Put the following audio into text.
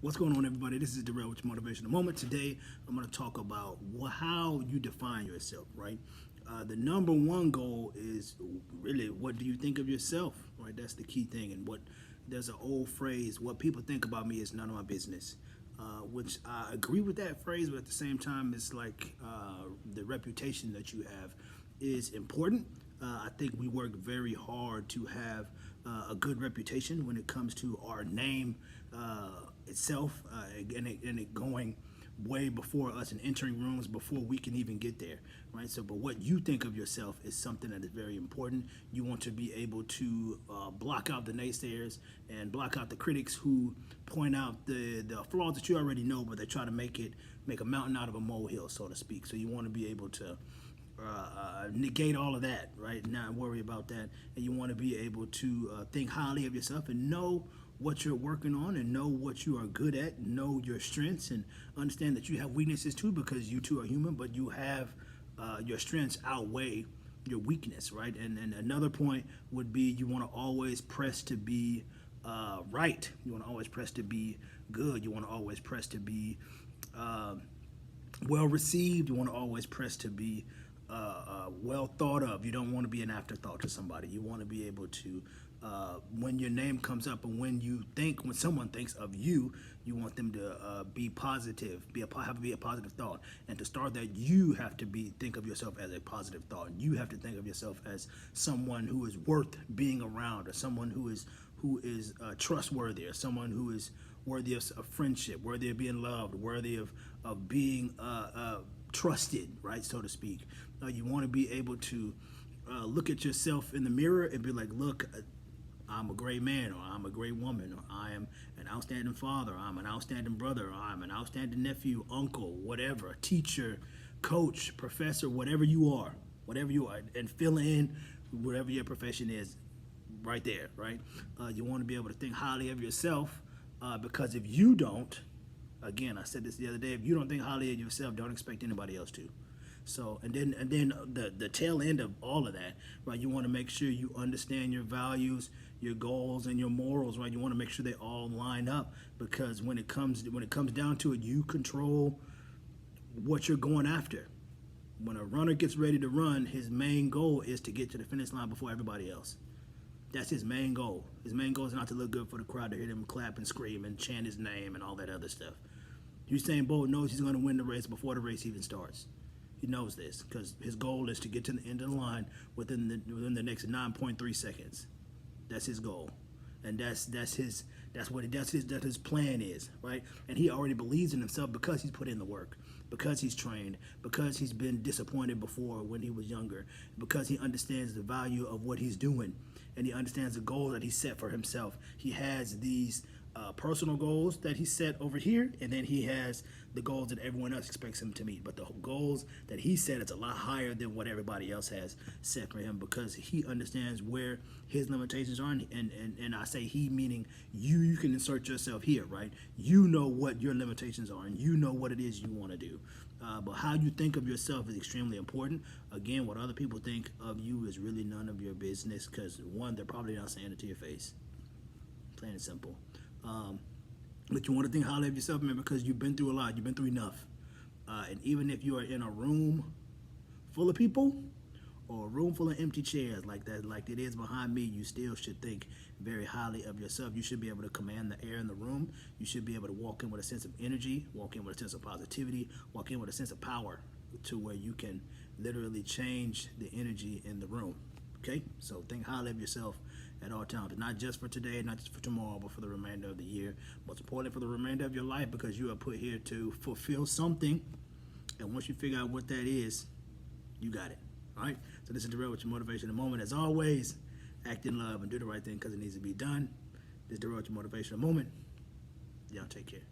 What's going on, everybody? This is Durell with Motivational Moment. Today, I'm going to talk about how you define yourself, right? The number one goal is really, what do you think of yourself, right? That's the key thing. And there's an old phrase, what people think about me is none of my business, which I agree with that phrase, but at the same time, it's like the reputation that you have is important. I think we work very hard to have a good reputation when it comes to our name itself, and it going way before us and entering rooms before we can even get there, right? So, but what you think of yourself is something that is very important. You want to be able to block out the naysayers and block out the critics who point out the flaws that you already know, but they try to make a mountain out of a molehill, so to speak. So you want to be able to negate all of that, right? Not worry about that. And you want to be able to think highly of yourself and know what you're working on and know what you are good at, know your strengths, and understand that you have weaknesses too, because you too are human, but you have your strengths outweigh your weakness, right? And another point would be you want to always press to be right. You want to always press to be good. You want to always press to be well received. You want to always press to be well thought of. You don't want to be an afterthought to somebody. You want to be able to, when your name comes up and when someone thinks of you, you want them to be positive, have to be a positive thought. And to start that, you have to think of yourself as a positive thought. You have to think of yourself as someone who is worth being around, or someone who is trustworthy, or someone who is worthy of friendship, worthy of being loved, worthy of being trusted, right, so to speak. You want to be able to look at yourself in the mirror and be like, look, I'm a great man, or I'm a great woman, or I am an outstanding father, or I'm an outstanding brother, or I'm an outstanding nephew, uncle, whatever, teacher, coach, professor, whatever you are, and fill in whatever your profession is right there, right? You want to be able to think highly of yourself, because if you don't, again, I said this the other day, if you don't think highly of yourself, don't expect anybody else to. So, and then the tail end of all of that, right? You want to make sure you understand your values, your goals, and your morals, right? You want to make sure they all line up, because when it comes down to it, you control what you're going after. When a runner gets ready to run, his main goal is to get to the finish line before everybody else. That's his main goal. His main goal is not to look good for the crowd, to hear them clap and scream and chant his name and all that other stuff. Usain Bolt knows he's going to win the race before the race even starts. He knows this because his goal is to get to the end of the line within the next 9.3 seconds. That's his goal, and that's his plan is, right? And he already believes in himself because he's put in the work, because he's trained, because he's been disappointed before when he was younger, because he understands the value of what he's doing, and he understands the goal that he set for himself. He has these personal goals that he set over here, and then he has the goals that everyone else expects him to meet. But the goals that he set is a lot higher than what everybody else has set for him, because he understands where his limitations are. And I say he, meaning you can insert yourself here, right? You know what your limitations are, and you know what it is you want to do. But how you think of yourself is extremely important. Again, what other people think of you is really none of your business, because one, they're probably not saying it to your face. Plain and simple. But you want to think highly of yourself, man, because you've been through a lot. You've been through enough. And even if you are in a room full of people, or a room full of empty chairs like that, like it is behind me, you still should think very highly of yourself. You should be able to command the air in the room. You should be able to walk in with a sense of energy, walk in with a sense of positivity, walk in with a sense of power, to where you can literally change the energy in the room. Okay, so think highly of yourself at all times, not just for today, not just for tomorrow, but for the remainder of the year. Most importantly, for the remainder of your life, because you are put here to fulfill something. And once you figure out what that is, you got it. All right. So this is Durell with your motivation in a moment. As always, act in love and do the right thing because it needs to be done. This is Durell with your motivation in a moment. Y'all take care.